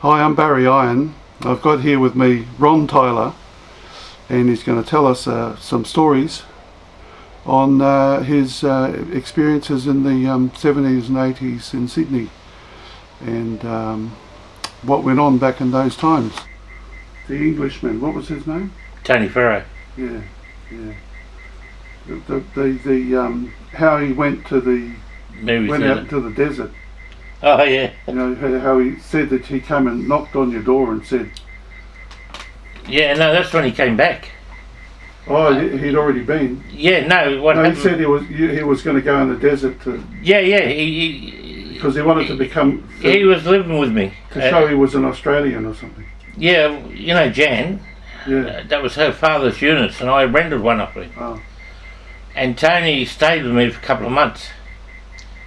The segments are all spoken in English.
Hi, I'm Barry Iron. I've got here with me Ron Tyler, and he's going to tell us some stories on his experiences in the 70s and 80s in Sydney, and what went on back in those times. The Englishman, what was his name? Tony Ferro. Yeah. The how he went to the out into the desert. Oh yeah. You know how he said that he came and knocked on your door and said. Yeah, no, that's when he came back. Oh, he'd already been. Yeah, no. What happened? He said he was going to go in the desert to. Yeah. Because he wanted to become. He was living with me to show he was an Australian or something. Yeah, you know Jan. Yeah. That was her father's units, and I rented one off him. Oh. And Tony stayed with me for a couple of months.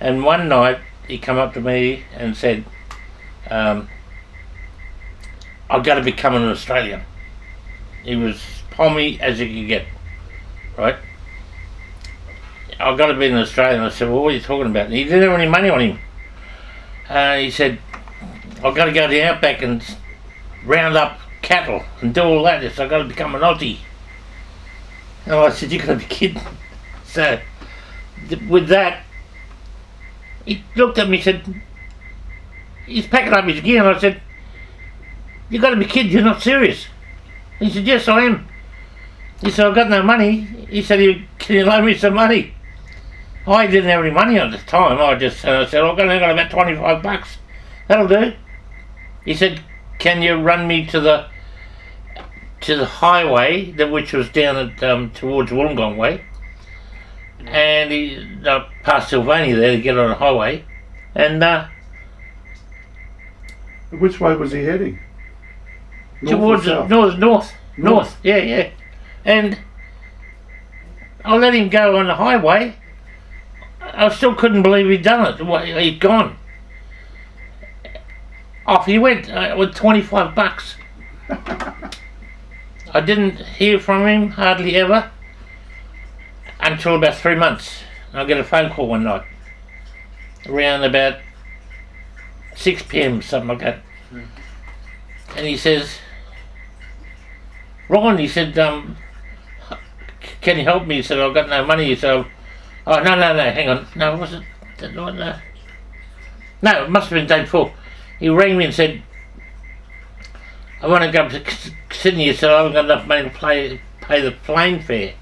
And one night he come up to me and said, "I've got to become an Australian." He was pommy as you could get, right? "I've got to be an Australian." I said, "Well, what are you talking about?" And he didn't have any money on him. He said, "I've got to go to the outback and round up cattle and do all that. So I've got to become an Aussie." And I said, "You've got to be kidding." So, with that, he looked at me and said, he's packing up his gear, and I said, "You've got to be kidding, you're not serious." He said, "Yes, I am." He said, "I've got no money." He said, "Can you loan me some money?" I didn't have any money at the time. I said, "I've got about $25. That'll do." He said, "Can you run me to the highway, which was down at towards Wollongong way?" And he past Sylvania there to get on the highway. And which way was he heading? Towards north. Yeah. And I let him go on the highway. I still couldn't believe he'd done it. He'd gone. Off he went with $25. I didn't hear from him hardly ever until about 3 months. I get a phone call one night around about 6 p.m. something like that, and he says, "Ron," he said, "can you help me?" He said, "I've got no money." He said, "Oh no, hang on, no, was it? No, it must have been the day before." He rang me and said, "I want to go to Sydney." He said, "I haven't got enough money to pay the plane fare."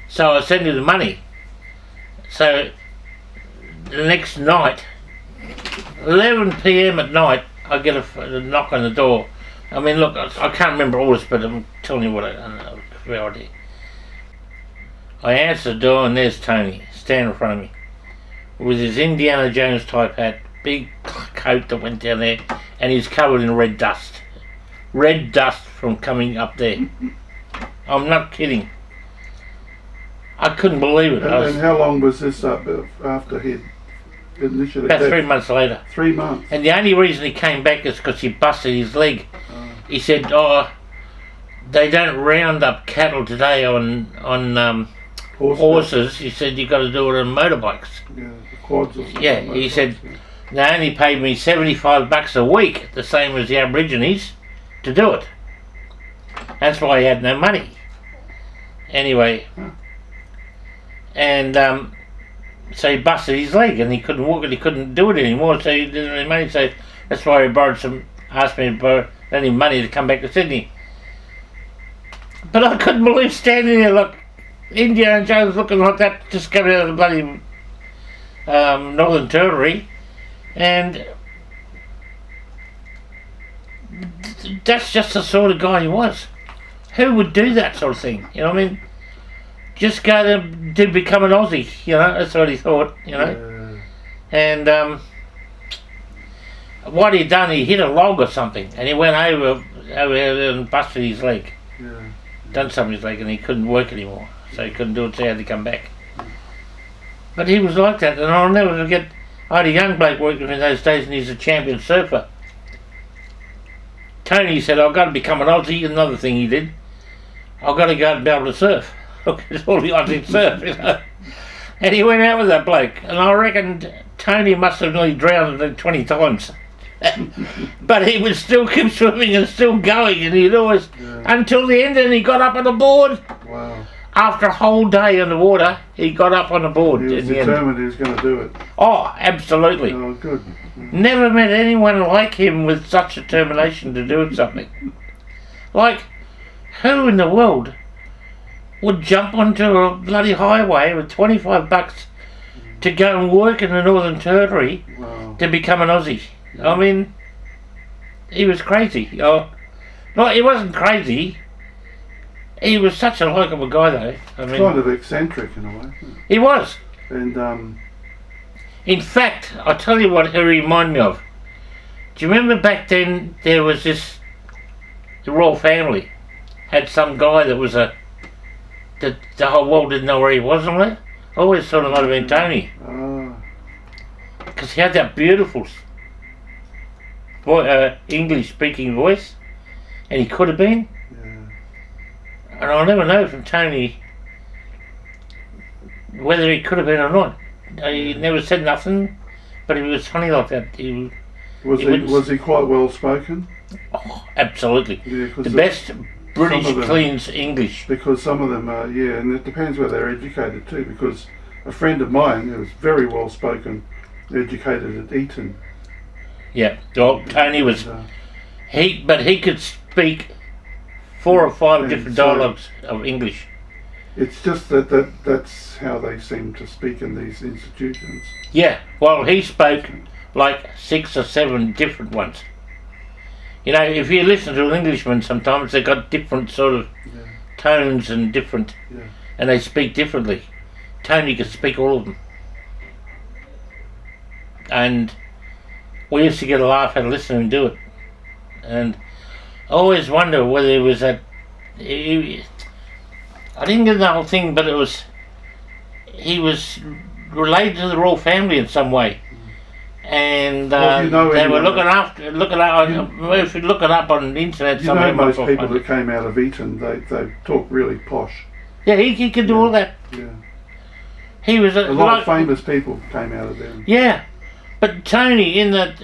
So I sent him the money. So the next night, 11 p.m. at night, I get a knock on the door. I mean, look, I can't remember all this, but I'm telling you what I did. I answer the door, and there's Tony standing in front of me with his Indiana Jones type hat, big coat that went down there, and he's covered in red dust. Red dust from coming up there. I'm not kidding. I couldn't believe it. And how long was this after he initially? About 3 months later. 3 months. And the only reason he came back is because he busted his leg. He said, "Oh, they don't round up cattle today on horses." He said, "You've got to do it on motorbikes." Yeah, the quads or something. Yeah, he said, "They only paid me $75 a week, the same as the Aborigines, to do it." That's why he had no money. Anyway, and so he busted his leg and he couldn't walk it, he couldn't do it anymore, so he didn't have any money. So that's why he asked me to borrow any money to come back to Sydney. But I couldn't believe standing there, look, Indiana Jones looking like that, just coming out of the bloody Northern Territory, and that's just the sort of guy he was. Who would do that sort of thing? You know what I mean? Just go to become an Aussie, you know, that's what he thought, you know. And what he'd done, he hit a log or something, and he went over there and busted his leg. Done something to his leg, and he couldn't work anymore, so he couldn't do it, so he had to come back. But he was like that, and I'll never forget, I had a young bloke working with me in those days, and he's a champion surfer. Tony said, "I've got to become an Aussie." Another thing he did, "I've got to go out and be able to surf." Look, it's all the Aussies surf, you know. And he went out with that bloke, and I reckon Tony must have nearly drowned 20 times. But he would still keep swimming and still going, and he'd always, until the end, and he got up on the board. Wow. After a whole day on the water, he got up on the board. He was determined he was going to do it. Oh, absolutely. Oh, good. Never met anyone like him with such determination to do something. Like, who in the world would jump onto a bloody highway with $25 to go and work in the Northern Territory to become an Aussie? I mean, he was crazy. Oh, no, he wasn't crazy. He was such a likeable guy, though. I mean, kind of eccentric in a way. He was. And in fact, I'll tell you what he reminded me of. Do you remember back then there was this, the royal family had some guy that was that the whole world didn't know where he was and all that? I always thought it might have been Tony. Because he had that beautiful English speaking voice, and he could have been. And I'll never know from Tony whether he could have been or not. He never said nothing, but he was funny like that. Was he quite well spoken? Oh, absolutely. Yeah, the best British cleans English. Because some of them are, and it depends where they're educated too, because a friend of mine who was very well spoken, educated at Eton. Yeah, well, Tony was, but he could speak 4 or 5 different dialogues of English. It's just that's how they seem to speak in these institutions. Yeah, well, he spoke like 6 or 7 different ones. You know, if you listen to an Englishman, sometimes they've got different sort of tones and different, and they speak differently. Tony could speak all of them. And we used to get a laugh out of listening to him do it. And I always wonder whether it was that I didn't get the whole thing, but he was related to the royal family in some way, and they were looking up. If you look it up on the internet, you know, most people that came out of Eton, they talk really posh. Yeah, he could do all that. Yeah, he was a lot of famous people came out of there. Yeah, but Tony in that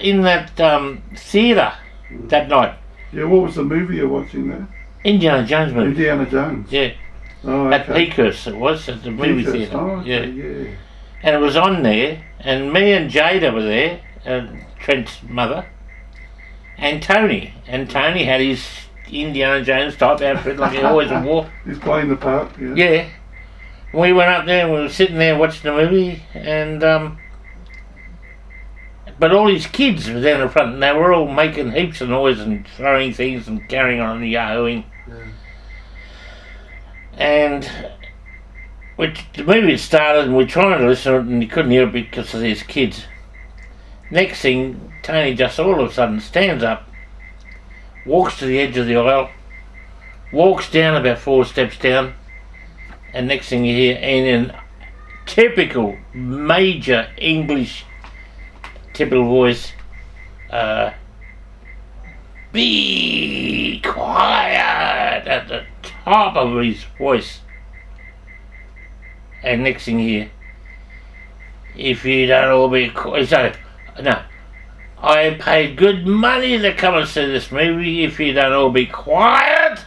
theatre that night. Yeah, what was the movie you're watching there? Indiana Jones movie. Indiana Jones. Yeah. Oh, okay. At Peakhurst it was, at the movie theatre. Oh, okay, yeah. And it was on there, and me and Jada were there, Trent's mother, and Tony. And Tony had his Indiana Jones type outfit like he always wore. He's playing the part, yeah. Yeah. We went up there and we were sitting there watching the movie, and but all his kids were down in front, and they were all making heaps of noise and throwing things and carrying on and yahooing. Yeah. And the movie had started, and we were trying to listen to it, and you couldn't hear it because of these kids. Next thing, Tony just all of a sudden stands up, walks to the edge of the aisle, walks down about 4 steps down, and next thing you hear, in a typical major English typical voice, be quiet, at the top of his voice. And next thing you hear, if you don't all be quiet, so, no, I paid good money to come and see this movie. If you don't all be quiet,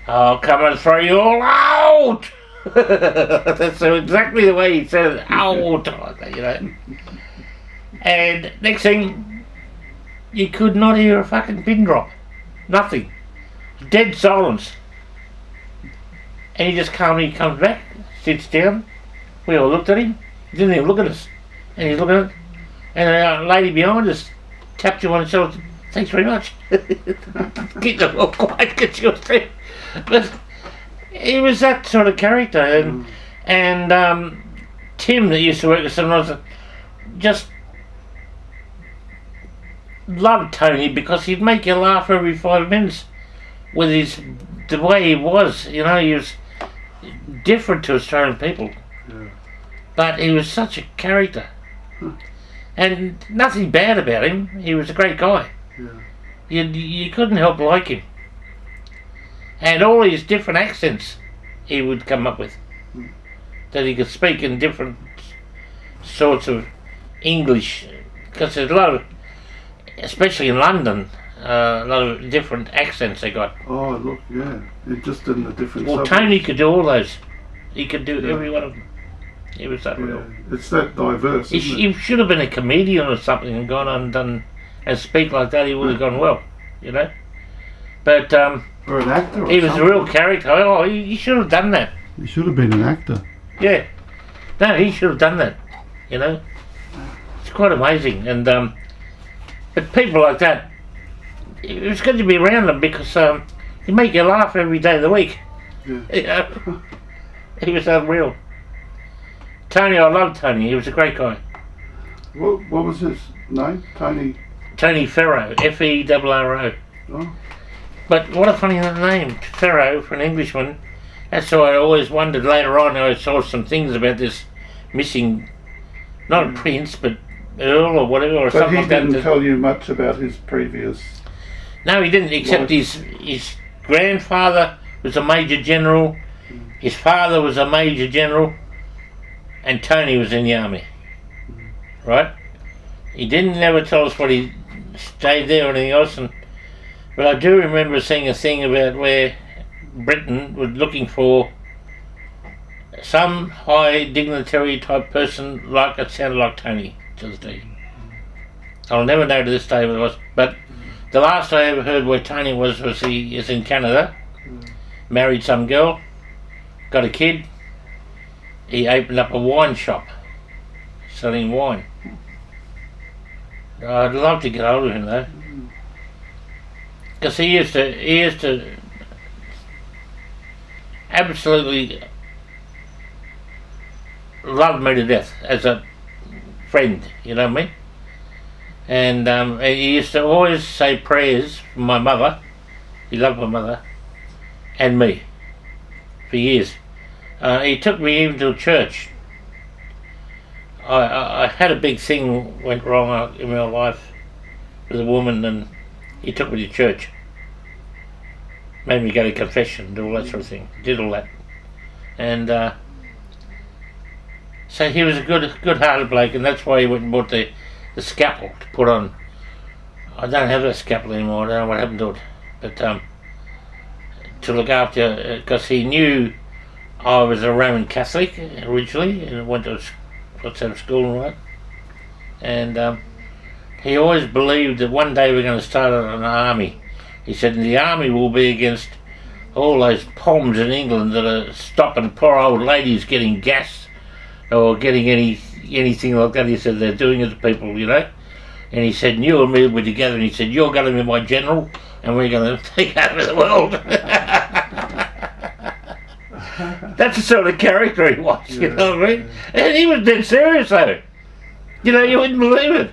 I'll come and throw you all out. That's exactly the way he said it, out, you know. And next thing, you could not hear a fucking pin drop. Nothing. Dead silence. And he just calmly comes back, sits down. We all looked at him. He didn't even look at us. And he's looking at it. And a lady behind us tapped him on the shoulder. Thanks very much. Keep them all quiet, get your thing. But he was that sort of character. And Tim, that used to work with sometimes, just loved Tony because he'd make you laugh every 5 minutes with the way he was. You know, he was different to Australian people, but he was such a character, and nothing bad about him. He was a great guy. You couldn't help like him, and all his different accents he would come up with, that he could speak in different sorts of English, because there's a lot of especially in London. A lot of different accents they got. Oh, look, yeah. It just in the different Well, suburbs. Tony could do all those. He could do Yeah. every one of them. He was that real. Yeah. It's that diverse, isn't it? He should have been a comedian or something and gone on and done and speak like that. He would have gone well, you know. But Or an actor. Or he was something. a real character. Oh, he should have done that. He should have been an actor. Yeah. No, he should have done that. You know. It's quite amazing. And but people like that, it was good to be around them because he make you laugh every day of the week. Yeah. You know? He was unreal. Tony, I loved Tony. He was a great guy. What was his name? Tony. Tony Ferro, Ferro. Oh, But what a funny name, Ferro, for an Englishman. That's why I always wondered later on. I saw some things about this missing, not a prince, but Earl or whatever, or but something he like that. didn't tell you much about his previous. No, he didn't, except his grandfather was a major general, his father was a major general, and Tony was in the army. Right? He didn't never tell us what he stayed there or anything else, but I do remember seeing a thing about where Britain was looking for some high dignitary type person like it sounded like Tony to this day. I'll never know to this day what it was, but the last I ever heard where Tony was he is in Canada, married some girl, got a kid, he opened up a wine shop selling wine. I'd love to get hold of him though, because he used to absolutely love me to death as a friend, you know what I mean? And he used to always say prayers for my mother. He loved my mother and me for years. He took me even to a church. I had a big thing went wrong in my life with a woman, and he took me to church. Made me go to confession, do all that sort of thing. Did all that. And so he was a good-hearted bloke, and that's why he went and bought the scalpel to put on. I don't have that scalpel anymore. I don't know what happened to it, but to look after, because he knew I was a Roman Catholic originally, and went to school and all that. And he always believed that one day we're going to start an army. He said the army will be against all those poms in England that are stopping poor old ladies getting gas or getting anything like that. He said they're doing it to people, you know. And he said, you and me will be together, and he said, you're going to be my general and we're going to take over the world. That's the sort of character he was, you know what I mean? And he was dead serious though. You know, you wouldn't believe it.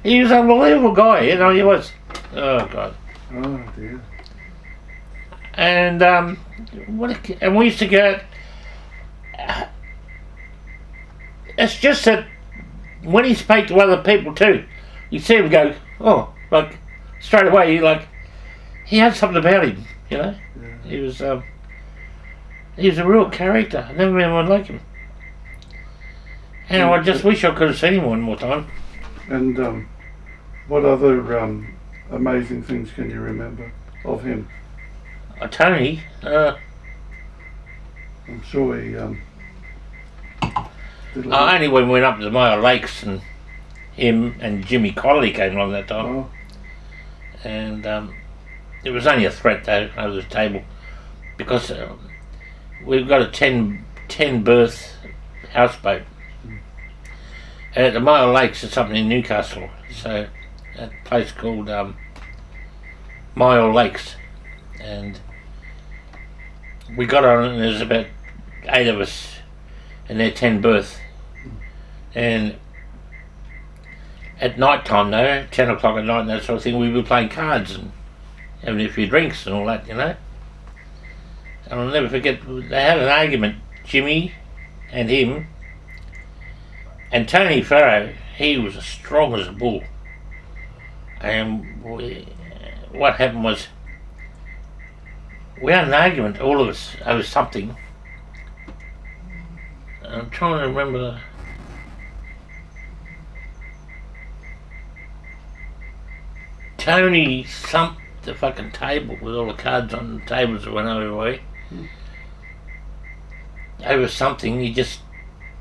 he was an unbelievable guy, you know, he was. Oh God. Oh dear. And and we used to go. It's just that when he spoke to other people too, you see him go, oh, like straight away. He had something about him, you know. Yeah. He was a real character. I never met anyone like him. And I just wish I could have seen him one more time. And what other amazing things can you remember of him? Tony, I'm sure he did a lot. only when we went up to the Mile Lakes, and him and Jimmy Connolly came along that time. Oh, And it was only a threat though over the table, because we've got a 10 berth houseboat, and at the Mile Lakes there's something in Newcastle, so a place called Mile Lakes, and we got on it, and there's about 8 of us in their 10 berth, and at night time though, 10 o'clock at night and that sort of thing, we were playing cards and having a few drinks and all that, you know. And I'll never forget, they had an argument, Jimmy and him, and Tony Ferro. He was as strong as a bull, and what happened was we had an argument, all of us, over something. I'm trying to remember. Tony thumped the fucking table with all the cards on the tables that went over over something. He just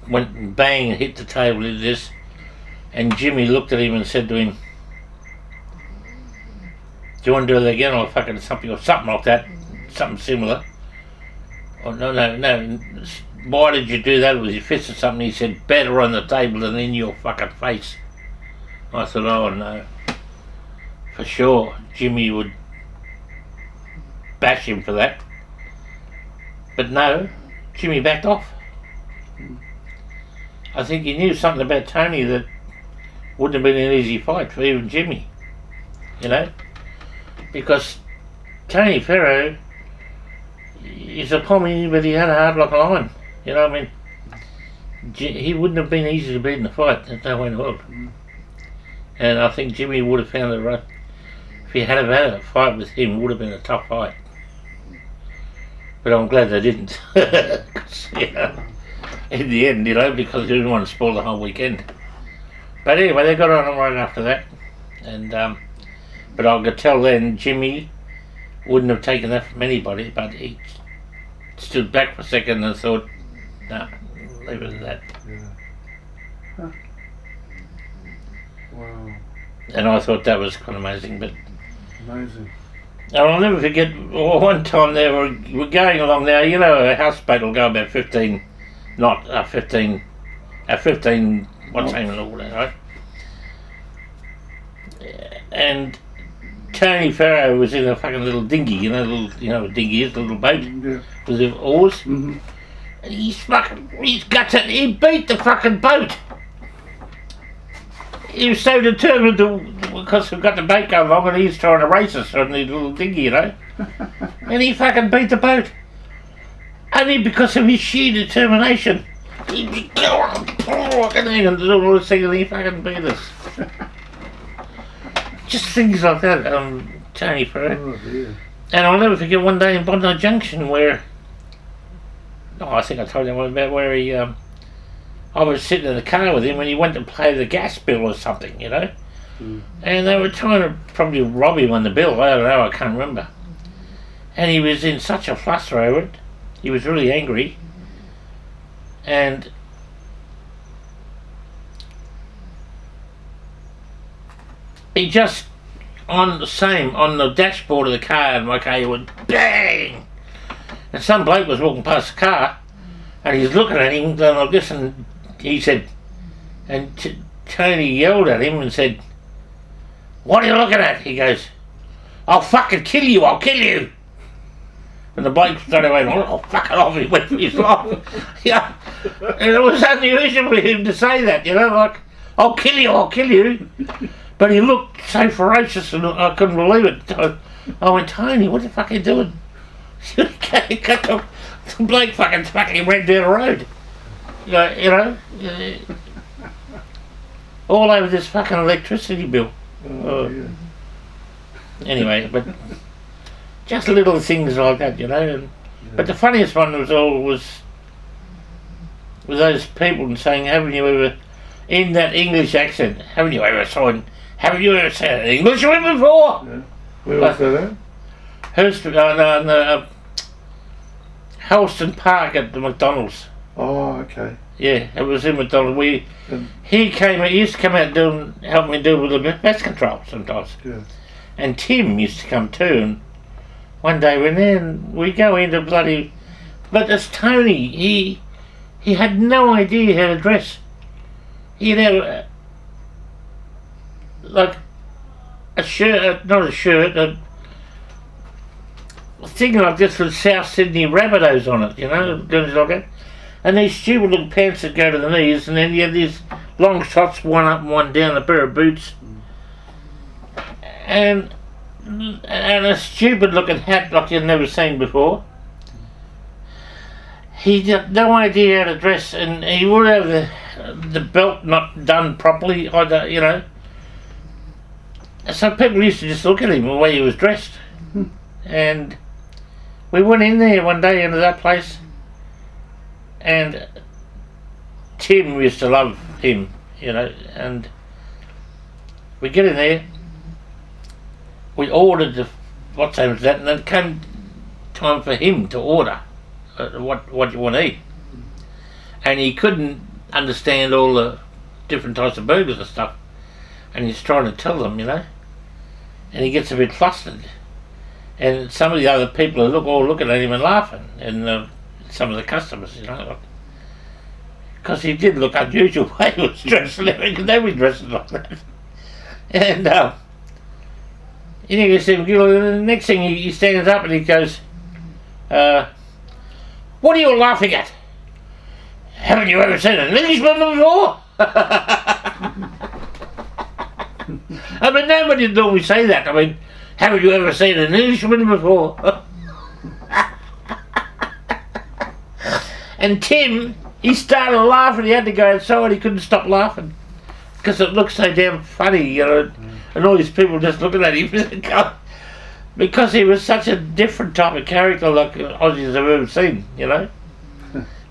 went and bang and hit the table with this, and Jimmy looked at him and said to him, "Do you want to do it again, or fucking something, or something like that, something similar?" Oh, no. Why did you do that with your fist or something? He said, "Better on the table than in your fucking face." I thought, oh no. For sure, Jimmy would bash him for that. But no, Jimmy backed off. I think he knew something about Tony that wouldn't have been an easy fight for even Jimmy. You know? Because Tony Ferro is a pommy, but he had a heart like a lion. You know what I mean? He wouldn't have been easy to beat in the fight. There's no way in the world. And I think Jimmy would have found it right. If he had had a fight with him, it would have been a tough fight. But I'm glad they didn't. You know, in the end, you know, because they didn't want to spoil the whole weekend. But anyway, they got on right after that. And but I could tell then Jimmy wouldn't have taken that from anybody, but he stood back for a second and thought, no, leave it at that. Yeah. Huh. Wow. And I thought that was kind of amazing. But Amazing. and I'll never forget one time there we're going along there, you know, a houseboat will go about 15 what's name and all that, right? And Tony Ferro was in a fucking little dinghy, you know what a dinghy is, a little boat with the oars. Mm-hmm. And he's guts it, he beat the fucking boat. He was so determined because we've got the boat going along and he's trying to race us on the little dinghy, you know. And he fucking beat the boat. Only because of his sheer determination. He'd go on, and do all this thing and he fucking beat us. Just things like that, Tony Ferro. Oh dear. And I'll never forget one day in Bondi Junction where, I think I told you about where he, I was sitting in the car with him when he went to pay the gas bill or something, you know. Mm. And they were trying to probably rob him on the bill, I don't know, I can't remember. And he was in such a fluster over it, he was really angry. And he just, on the dashboard of the car, and my car, he went bang! And some bloke was walking past the car, and he's looking at him, going like this, and he said, and Tony yelled at him and said, "What are you looking at?" He goes, "I'll fucking kill you, I'll kill you." And the bloke started going, "Oh, fuck it off," he went for his life. Yeah. And it was unusual for him to say that, you know, like, I'll kill you. But he looked so ferocious and I couldn't believe it. I went, "Tony, what the fuck are you doing?" The bloke fucking went down the road. You know, all over this fucking electricity bill. Oh, Anyway, but just little things like that, you know. And, but the funniest one was with those people saying, "Haven't you ever," in that English accent, "Haven't you ever seen an Englishman before?" Yeah. Where was that at? Helston Park at the McDonald's. Oh, okay. Yeah, it was in McDonald's. He used to come out and help me do with the pest control sometimes. Yeah. And Tim used to come too. And one day we're there and we go into bloody, but it's Tony. He had no idea how to dress. He'd have like a shirt, not a shirt, a thing like this with South Sydney Rabbitohs on it, you know, things like that. And these stupid little pants that go to the knees, and then you have these long shots, one up and one down, a pair of boots, and a stupid looking hat like you've never seen before. He had no idea how to dress, and he would have the belt not done properly, either, you know. So people used to just look at him the way he was dressed. And we went in there one day into that place, and Tim used to love him, you know, and we get in there we ordered the what's name was that, and then it came time for him to order what you want to eat, and he couldn't understand all the different types of burgers and stuff, and he's trying to tell them, and he gets a bit flustered, and some of the other people are all looking at him and laughing, and some of the customers, because he did look unusual the way he was dressed and everything, because nobody dresses like that. And the next thing he stands up and he goes, what are you laughing at? Haven't you ever seen an Englishman before? I mean, nobody would normally say that. I mean, haven't you ever seen an Englishman before? And Tim, he started laughing. He had to go outside. He couldn't stop laughing because it looked so damn funny, and all these people just looking at him because he was such a different type of character like Aussies have ever seen, But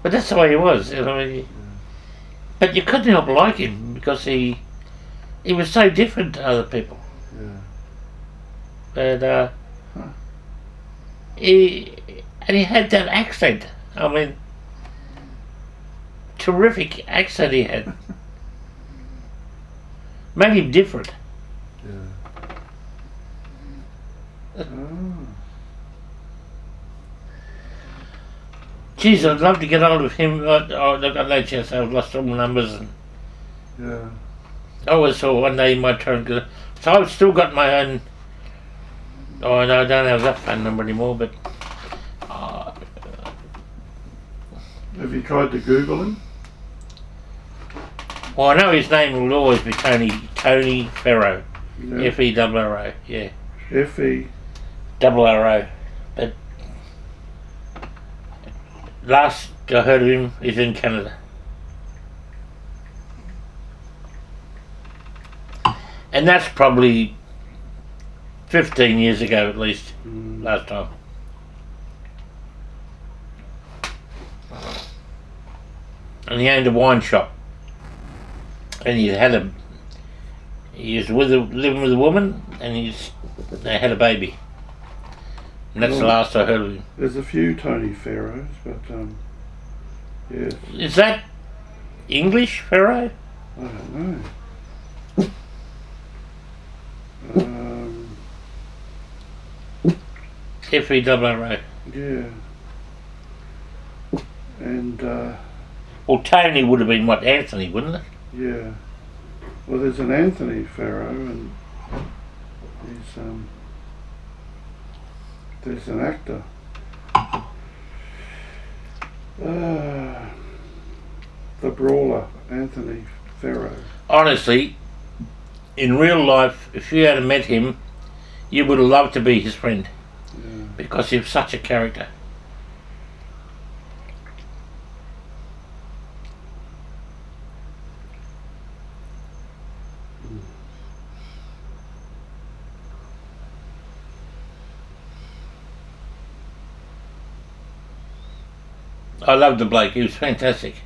that's the way he was, But you couldn't help like him because he was so different to other people. Yeah. And he had that accent. I mean, terrific accent he had. Made him different. Geez, I'd love to get hold of him. I've got no chance. I've lost all my numbers. And I always thought one day he might try and get. So I've still got my own. Oh no, I don't have that phone number anymore. But have you tried to Google him? Well, I know his name will always be Tony Ferro. Yeah. Ferro, yeah. Ferro. But last I heard of him, he's in Canada. And that's probably 15 years ago at least, last time. And he owned a wine shop. And he was living with a woman, and they had a baby. And that's the last I heard of him. There's a few Tony Ferros, but yes. Is that English Ferro? I don't know. Ferro. Yeah. And well, Tony would have been Anthony, wouldn't it? Yeah. Well, there's an Anthony Ferro, and there's an actor. The brawler, Anthony Ferro. Honestly, in real life, if you had met him, you would have loved to be his friend. Yeah. Because he was such a character. I loved the bloke, he was fantastic.